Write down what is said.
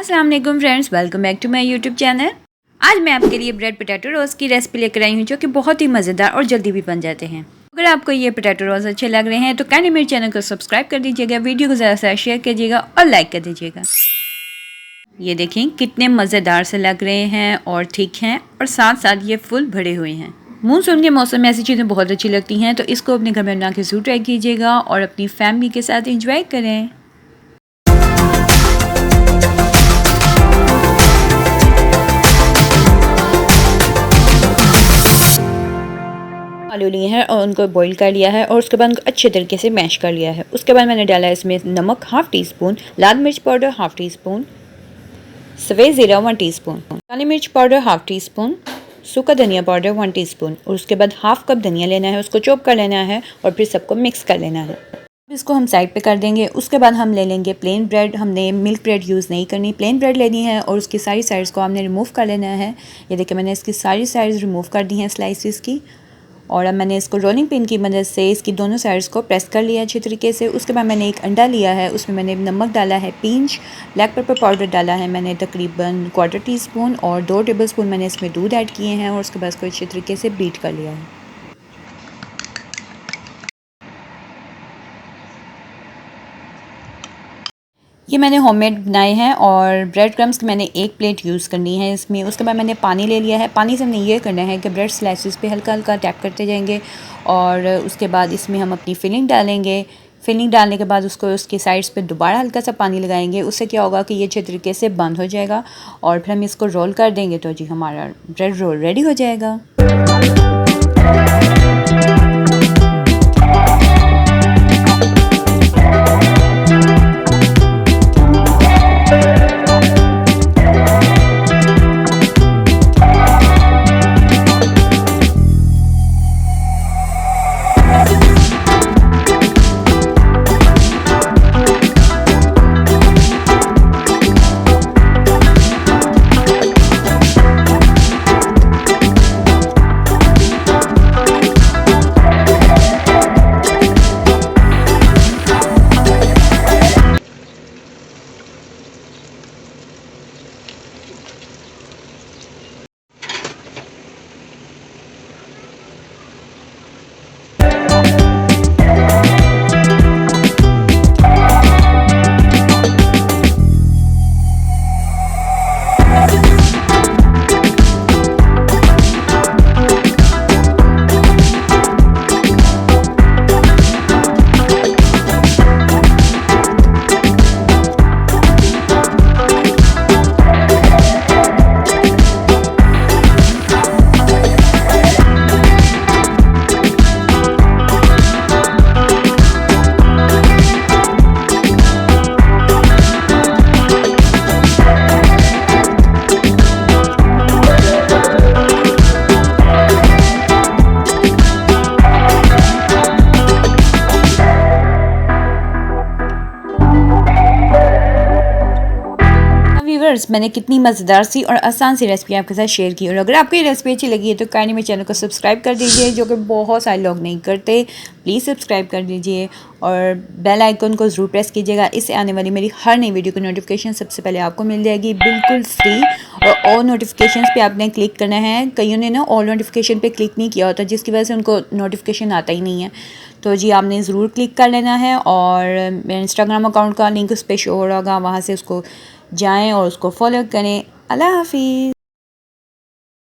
अस्सलाम वालेकुम friends, welcome back to my YouTube channel. आज मैं आपके लिए ब्रेड पोटैटो रोस्ट की रेसिपी लेकर आई हूँ जो कि बहुत ही मज़ेदार और जल्दी भी बन जाते हैं। अगर आपको ये पोटैटो रोस्ट अच्छे लग रहे हैं तो काइंडली मेरे चैनल को सब्सक्राइब कर दीजिएगा, वीडियो को ज़रा सा शेयर कीजिएगा और लाइक कर दीजिएगा। ये देखें कितने मज़ेदार से लग रहे हैं और ठीक हैं और साथ साथ ये फुल भरे हुए हैं। मानसून के मौसम में ऐसी चीज़ें बहुत अच्छी लगती हैं, तो इसको अपने घर में बना के ज़रूर ट्राई कीजिएगा और अपनी फैमिली के साथ इंजॉय करें। आलू लिए हैं और उनको बॉईल कर लिया है और उसके बाद उनको अच्छे तरीके से मैश कर लिया है। उसके बाद मैंने डाला है इसमें नमक हाफ़ टी स्पून, लाल मिर्च पाउडर हाफ़ टी स्पून, सफ़ेद ज़ीरा 1 टीस्पून, काली मिर्च पाउडर हाफ़ टी स्पून, सूखा धनिया पाउडर 1 टीस्पून और उसके बाद हाफ़ कप धनिया लेना है, उसको चॉप कर लेना है और फिर सबको मिक्स कर लेना है। इसको हम साइड पे कर देंगे। उसके बाद हम ले लेंगे प्लेन ब्रेड। हमने मिल्क ब्रेड यूज़ नहीं करनी, प्लेन ब्रेड लेनी है और उसकी सारी साइड्स को हमने रिमूव कर लेना है। ये देखिए मैंने इसकी सारी साइड्स रिमूव कर दी हैं स्लाइसिस की, और अब मैंने इसको रोलिंग पिन की मदद से इसकी दोनों साइड्स को प्रेस कर लिया अच्छी तरीके से। उसके बाद मैंने एक अंडा लिया है, उसमें मैंने नमक डाला है पिंच, ब्लैक पेपर पाउडर डाला है मैंने तकरीबन 1/4 टीस्पून और 2 टेबलस्पून मैंने इसमें दूध ऐड किए हैं और उसके बाद इसको अच्छी तरीके से बीट कर लिया है। ये मैंने होममेड बनाए हैं और ब्रेड क्रम्स की मैंने 1 प्लेट यूज़ करनी है इसमें। उसके बाद मैंने पानी ले लिया है। पानी से हमने ये करना है कि ब्रेड स्लाइसिस पे हल्का हल्का टैप करते जाएंगे और उसके बाद इसमें हम अपनी फिलिंग डालेंगे। फिलिंग डालने के बाद उसको उसकी साइड्स पे दोबारा हल्का सा पानी लगाएंगे। उससे क्या होगा कि ये अच्छे तरीके से बंद हो जाएगा और फिर हम इसको रोल कर देंगे तो जी हमारा ब्रेड रोल रेडी हो जाएगा। मैंने कितनी मज़ेदार सी और आसान सी रेसिपी आपके साथ शेयर की, और अगर आपको ये रेसिपी अच्छी लगी है तो काइंडली मेरे चैनल को सब्सक्राइब कर दीजिए, जो कि बहुत सारे लोग नहीं करते। प्लीज़ सब्सक्राइब कर दीजिए और बेल आइकन को ज़रूर प्रेस कीजिएगा। इससे आने वाली मेरी हर नई वीडियो की नोटिफिकेशन सबसे पहले आपको मिल जाएगी, बिल्कुल फ्री। और ऑल नोटिफिकेशन पे आपने क्लिक करना है। कईयों ने ना ऑल नोटिफिकेशन पे क्लिक नहीं किया होता, जिसकी वजह से उनको नोटिफिकेशन आता ही नहीं है। तो जी आपने ज़रूर क्लिक कर लेना है और मेरे इंस्टाग्राम अकाउंट का लिंक उस पर शो हो रहा होगा, वहाँ से उसको जाएं और उसको फॉलो करें। अल्लाह हाफिज़।